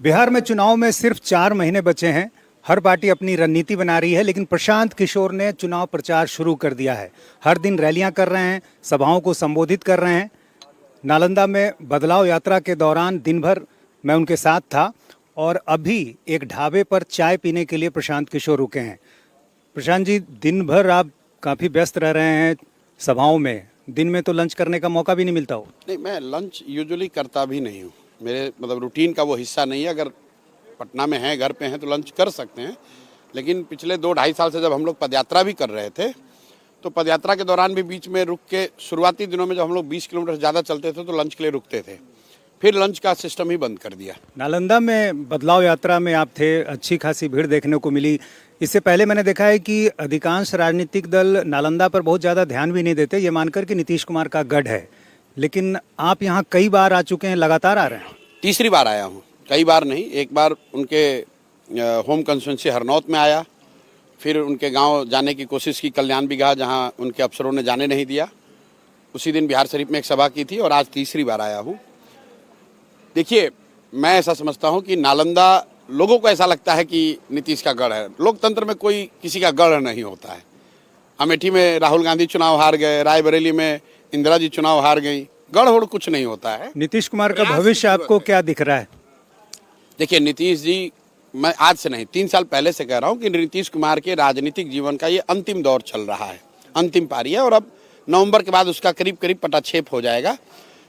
बिहार में चुनाव में सिर्फ 4 महीने बचे हैं। हर पार्टी अपनी रणनीति बना रही है, लेकिन प्रशांत किशोर ने चुनाव प्रचार शुरू कर दिया है। हर दिन रैलियां कर रहे हैं, सभाओं को संबोधित कर रहे हैं। नालंदा में बदलाव यात्रा के दौरान दिन भर मैं उनके साथ था और अभी एक ढाबे पर चाय पीने के लिए प्रशांत किशोर रुके हैं। प्रशांत जी, दिन भर आप काफ़ी व्यस्त रह रहे हैं सभाओं में। दिन में तो लंच करने का मौका भी नहीं मिलता हो? नहीं, मैं लंच यूजुअली करता भी नहीं हूँ। मेरे रूटीन का वो हिस्सा नहीं है। अगर पटना में हैं, घर पे हैं तो लंच कर सकते हैं, लेकिन पिछले 2-2.5 साल से जब हम लोग पदयात्रा भी कर रहे थे तो पदयात्रा के दौरान भी बीच में रुक के, शुरुआती दिनों में जब हम लोग 20 किलोमीटर से ज़्यादा चलते थे तो लंच के लिए रुकते थे, फिर लंच का सिस्टम ही बंद कर दिया। नालंदा में बदलाव यात्रा में आप थे, अच्छी खासी भीड़ देखने को मिली। इससे पहले मैंने देखा है कि अधिकांश राजनीतिक दल नालंदा पर बहुत ज़्यादा ध्यान भी नहीं देते, ये मानकर कि नीतीश कुमार का गढ़ है, लेकिन आप यहाँ कई बार आ चुके हैं, लगातार आ रहे हैं। तीसरी बार आया हूँ, कई बार नहीं। एक बार उनके होम कंस्टिट्यूंसी हरनौत में आया, फिर उनके गांव जाने की कोशिश की, कल्याण बिगहा, जहां उनके अफसरों ने जाने नहीं दिया। उसी दिन बिहार शरीफ में एक सभा की थी और आज तीसरी बार आया हूं। देखिए, मैं ऐसा समझता हूं कि नालंदा, लोगों को ऐसा लगता है कि नीतीश का गढ़ है। लोकतंत्र में कोई किसी का गढ़ नहीं होता है। अमेठी में राहुल गांधी चुनाव हार गए, रायबरेली में इंदिरा जी चुनाव हार गई, गढ़ होड़ कुछ नहीं होता है। नीतीश कुमार का भविष्य आपको क्या दिख रहा है? देखिए, नीतीश जी, मैं आज से नहीं 3 साल पहले से कह रहा हूं कि नीतीश कुमार के राजनीतिक जीवन का ये अंतिम दौर चल रहा है, अंतिम पारी है, और अब नवंबर के बाद उसका करीब करीब पटाक्षेप हो जाएगा।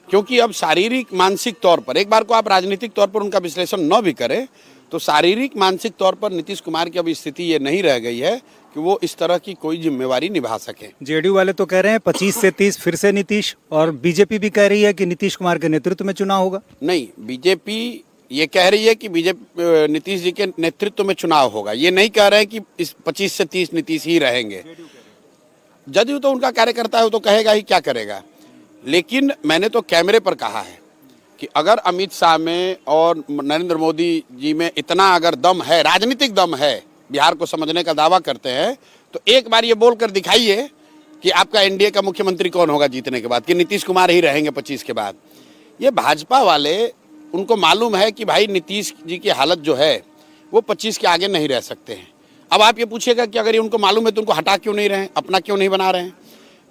क्योंकि अब शारीरिक मानसिक तौर पर, एक बार को आप राजनीतिक तौर पर उनका विश्लेषण न भी करें तो शारीरिक मानसिक तौर पर नीतीश कुमार की अब स्थिति ये नहीं रह गई है कि वो इस तरह की कोई जिम्मेवारी निभा सके। जेडीयू वाले तो कह रहे हैं 25 से 30 फिर से नीतीश, और बीजेपी भी कह रही है कि नीतीश कुमार के नेतृत्व में चुनाव होगा। नहीं, बीजेपी ये कह रही है कि बीजेपी नीतीश जी के नेतृत्व में चुनाव होगा। ये नहीं कह रहे हैं कि इस 25 से 30 नीतीश ही रहेंगे। जदयू तो उनका कार्यकर्ता है, वो तो कहेगा ही, क्या करेगा। लेकिन मैंने तो कैमरे पर कहा है कि अगर अमित शाह में और नरेंद्र मोदी जी में इतना अगर दम है, राजनीतिक दम है, बिहार को समझने का दावा करते हैं, तो एक बार ये बोलकर दिखाइए कि आपका एनडीए का मुख्यमंत्री कौन होगा जीतने के बाद, कि नीतीश कुमार ही रहेंगे 25 के बाद। ये भाजपा वाले, उनको मालूम है कि भाई नीतीश जी की हालत जो है वो 25 के आगे नहीं रह सकते हैं। अब आप ये पूछिएगा कि अगर ये उनको मालूम है तो उनको हटा क्यों नहीं रहे हैं, अपना क्यों नहीं बना रहे हैं?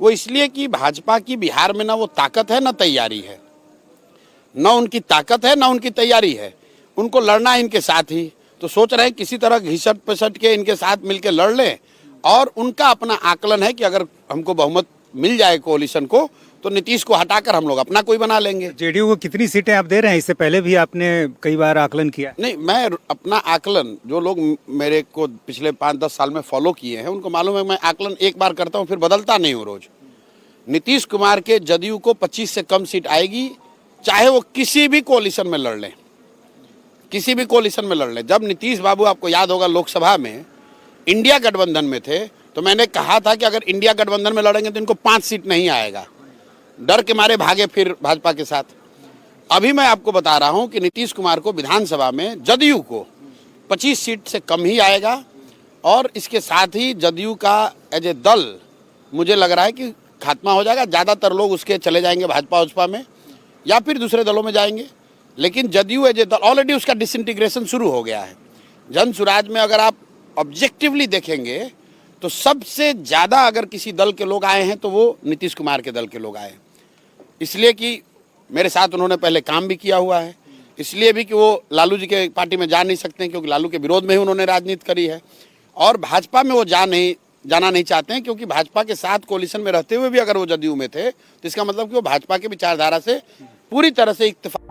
वो इसलिए कि भाजपा की बिहार में ना वो ताकत है, ना तैयारी है। न उनकी ताकत है, ना उनकी तैयारी है। उनको लड़ना है इनके साथ ही, तो सोच रहे हैं किसी तरह घिसट पिसट के इनके साथ मिलकर लड़ लें। और उनका अपना आकलन है कि अगर हमको बहुमत मिल जाए कोalition को, तो नीतीश को हटाकर हम लोग अपना कोई बना लेंगे। जेडीयू को कितनी सीटें आप दे रहे हैं? इससे पहले भी आपने कई बार आकलन किया। नहीं, मैं अपना आकलन, जो लोग मेरे को पिछले 5-10 साल में फॉलो किए हैं उनको मालूम है, मैं आकलन एक बार करता हूँ, फिर बदलता नहीं हूँ रोज। नीतीश कुमार के जदयू को 25 से कम सीट आएगी, चाहे वो किसी भी कोalition में लड़ लें, किसी भी कोalition में लड़ लें। जब नीतीश बाबू, आपको याद होगा, लोकसभा में इंडिया गठबंधन में थे तो मैंने कहा था कि अगर इंडिया गठबंधन में लड़ेंगे तो इनको 5 सीट नहीं आएगा। डर के मारे भागे फिर भाजपा के साथ। अभी मैं आपको बता रहा हूं कि नीतीश कुमार को विधानसभा में जदयू को 25 सीट से कम ही आएगा, और इसके साथ ही जदयू का एज ए दल मुझे लग रहा है कि खात्मा हो जाएगा। ज़्यादातर लोग उसके चले जाएंगे भाजपा में या फिर दूसरे दलों में जाएंगे, लेकिन जदयू एज ए दल ऑलरेडी उसका डिसइंटीग्रेशन शुरू हो गया है। जन स्वराज में अगर आप ऑब्जेक्टिवली देखेंगे तो सबसे ज़्यादा अगर किसी दल के लोग आए हैं तो वो नीतीश कुमार के दल के लोग आए हैं। इसलिए कि मेरे साथ उन्होंने पहले काम भी किया हुआ है, इसलिए भी कि वो लालू जी के पार्टी में जा नहीं सकते हैं क्योंकि लालू के विरोध में ही उन्होंने राजनीति करी है, और भाजपा में वो जाना नहीं चाहते हैं क्योंकि भाजपा के साथ कोalition में रहते हुए भी अगर वो जदयू में थे तो इसका मतलब कि वो भाजपा के विचारधारा से पूरी तरह से इत्तेफाक